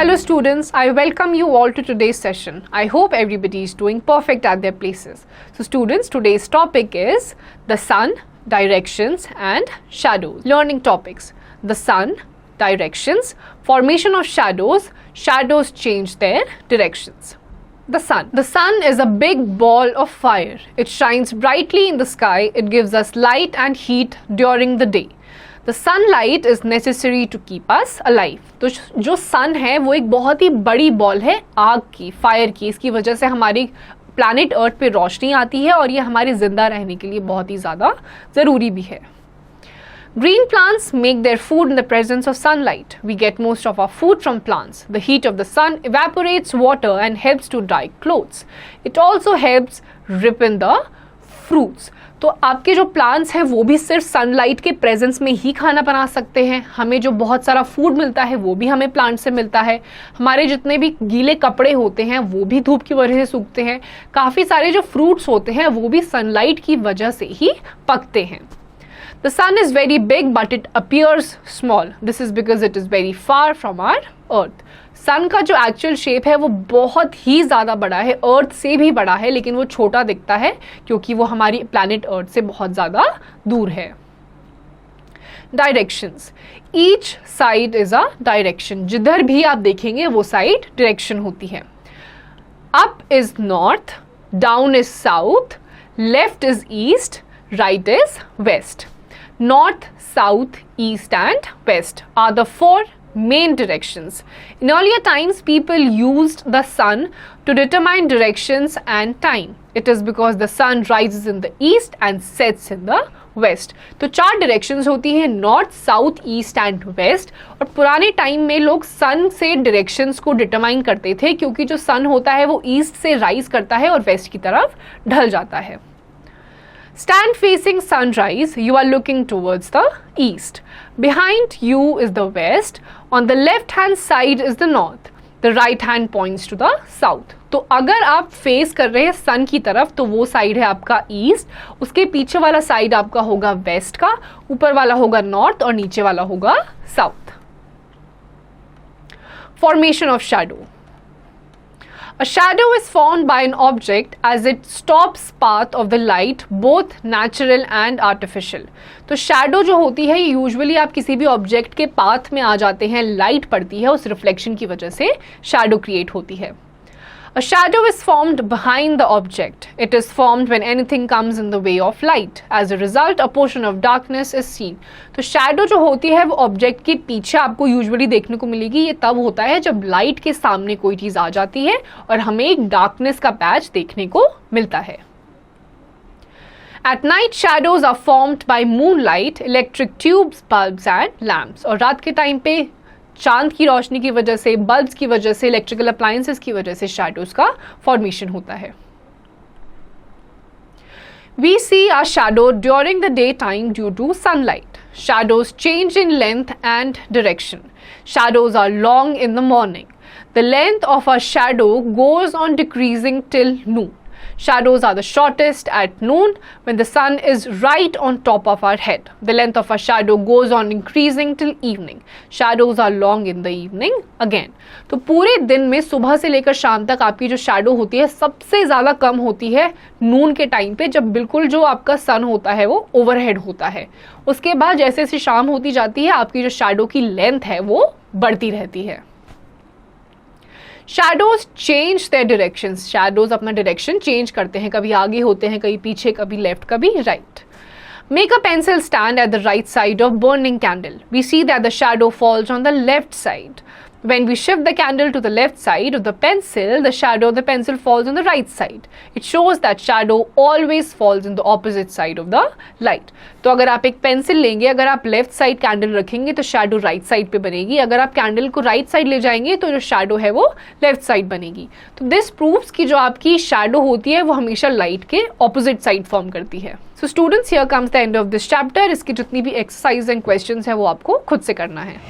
Hello students, I welcome you all to today's session. I hope everybody is doing perfect at their places. So students, today's topic is the sun, directions and shadows. Learning topics: the sun, directions, formation of shadows, shadows change their directions. The sun. The sun is a big ball of fire. It shines brightly in the sky. It gives us light and heat during the day. The sunlight is necessary to keep us alive. तो जो सन है वो एक बहुत ही बड़ी ball है आग की, फायर की. इसकी वजह से हमारी प्लैनेट अर्थ पे रोशनी आती है और ये हमारे जिंदा रहने के लिए बहुत ही ज़्यादा ज़रूरी भी है. Green plants make their food in the presence of sunlight. We get most of our food from plants. The heat of the sun evaporates water and helps to dry clothes. It also helps ripen the fruits. तो आपके जो plants हैं वो भी सिर्फ sunlight के presence में ही खाना बना सकते हैं. हमें जो बहुत सारा फूड मिलता है वो भी हमें प्लांट से मिलता है. हमारे जितने भी गीले कपड़े होते हैं वो भी धूप की वजह से सूखते हैं. काफ़ी सारे जो फ्रूट्स होते हैं वो भी सनलाइट की वजह से ही पकते हैं. The sun is very big but it appears small. This is because it is very far from our earth. सन का जो एक्चुअल शेप है वो बहुत ही ज़्यादा बड़ा है, अर्थ से भी बड़ा है, लेकिन वो छोटा दिखता है क्योंकि वो हमारी प्लैनेट अर्थ से बहुत ज़्यादा दूर है. Directions. Each side is a direction. जिधर भी आप देखेंगे वो साइड डायरेक्शन होती है. Up is north, down is south, left is east, right is west. North, South, East and West are the four main directions. In earlier times, people used the sun to determine directions and time. It is because the sun rises in the east and sets in the west. तो चार directions होती हैं, north, south, east and west. और पुराने time में लोग sun से directions को determine करते थे क्योंकि जो sun होता है वो east से rise करता है और west की तरफ ढल जाता है. Stand facing sunrise, you are looking towards the east. Behind you is the west. On the left hand side is the north. The right hand points to the south. तो अगर आप फेस कर रहे हैं सन की तरफ तो वो साइड है आपका ईस्ट, उसके पीछे वाला साइड आपका होगा वेस्ट का, ऊपर वाला होगा नॉर्थ और नीचे वाला होगा south. Formation of shadow. A shadow is formed by an object as it stops path of the light, both natural and artificial. तो shadow जो होती है ये यूजुअली आप किसी भी ऑब्जेक्ट के पाथ में आ जाते हैं, लाइट पड़ती है, उस रिफ्लेक्शन की वजह से shadow क्रिएट होती है. A shadow is formed behind the object. It is formed when anything comes in the way of light. As a result, a portion of darkness is seen. तो shadow जो होती है वो ऑब्जेक्ट के पीछे आपको यूजुअली देखने को मिलेगी. ये तब होता है जब लाइट के सामने कोई चीज़ आ जाती है और हमें एक डार्कनेस का पैच देखने को मिलता है. At night, shadows are formed by moonlight, electric tubes, bulbs and lamps. और रात के टाइम पे चांद की रोशनी की वजह से, बल्ब्स की वजह से, इलेक्ट्रिकल अप्लायंसेस की वजह से शैडोज का फॉर्मेशन होता है. We see our shadow during the daytime due to sunlight. Shadows change in length and direction. Shadows are long in the morning. The length of our shadow goes on decreasing till noon. Shadows are the shortest at noon when the sun is right on top of our head. The length of our shadow goes on increasing till evening. Shadows are long in the evening again. तो पूरे दिन में सुबह से लेकर शाम तक आपकी जो शैडो होती है सबसे ज़्यादा कम होती है नून के टाइम पे, जब बिल्कुल जो आपका सन होता है वो ओवरहेड होता है. उसके बाद जैसे जैसे शाम होती जाती है आपकी जो शैडो की लेंथ है वो बढ़ती रहती है. Shadows change their directions. Shadows अपना डायरेक्शन चेंज करते हैं, कभी आगे होते हैं, कभी पीछे, कभी लेफ्ट, कभी right. Make a pencil stand at the right side of burning candle. We see that the shadow falls on the left side. When we shift the candle to the left side of the pencil, the shadow of the pencil falls on the right side. It shows that shadow always falls in the opposite side of the light. तो अगर आप एक pencil लेंगे, अगर आप left side candle रखेंगे तो shadow right side पे बनेगी. अगर आप कैंडल को राइट साइड ले जाएंगे तो जो शैडो है वो लेफ्ट साइड बनेगी. तो दिस प्रूव्स कि जो आपकी शैडो होती है वो हमेशा लाइट के ऑपोजिट साइड फॉर्म करती है. So students, here comes the end of this chapter. इसकी जितनी भी एक्सरसाइज एंड क्वेश्चंस है वो आपको खुद से करना है.